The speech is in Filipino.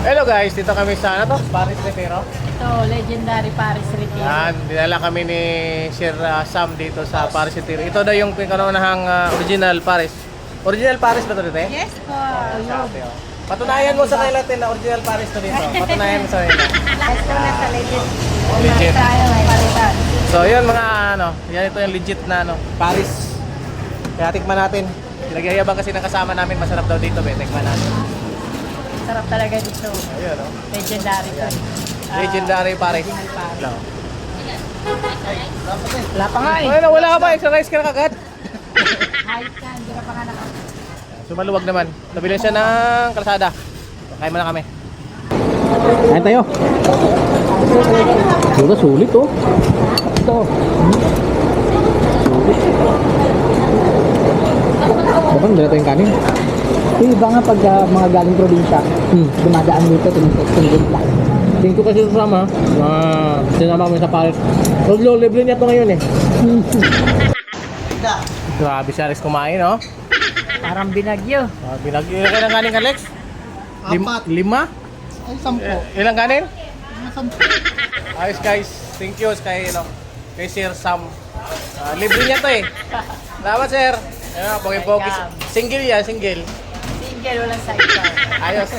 Hello guys, dito kami sa ano to? Paris Retiro. Ito, legendary Paris Retiro. Yan, dinala kami ni Sir Sam dito sa Paris Retiro. Ito daw yung kanunahang original Paris. Original Paris ba ito dito? Yes po. Patunayan mo sa kanila na original Paris to dito. Patunayan mo sa kanila. Last ko na sa legend. Legit. Tayo may palitan. So yun mga ano, yan ito yung legit na ano, Paris. Kaya tikman natin. Pinagyayabang kasi ng kasama namin, masarap daw dito, tikman natin. Sarap talaga dito. Ayun, no? Legendary to. Legendary Paris. Original Paris. Hello. Wala pa nga eh. Ay, wala ka ba? Exercise ka na kagad. Kahit ka, hindi ka pa nga naka. So maluwag naman. Tabi lang siya ng kalsada. Kain muna kami. Kain tayo. Ito sulit oh. Ito. Sulit. Bakang dala tayong kanin. Yung iba nga pag mga galing probinsya, dumadaan dito, tinitake lang. Tingin ko kasi sasama. Sinama kami sa Paris. Low libre niya ito ngayon eh. Grabe si Alex kumain oh. Parang binagyo. Ilan ka ng kanin Alex? Lima? Ay, 10. Ilang kanin? Mga 10. Ayos guys. Thank you kay, kay Sir Sam. Libre niya to eh. Salamat sir. Ayun, pogi-pogi. Single yan, single. Single, walang sidecar. Ayos.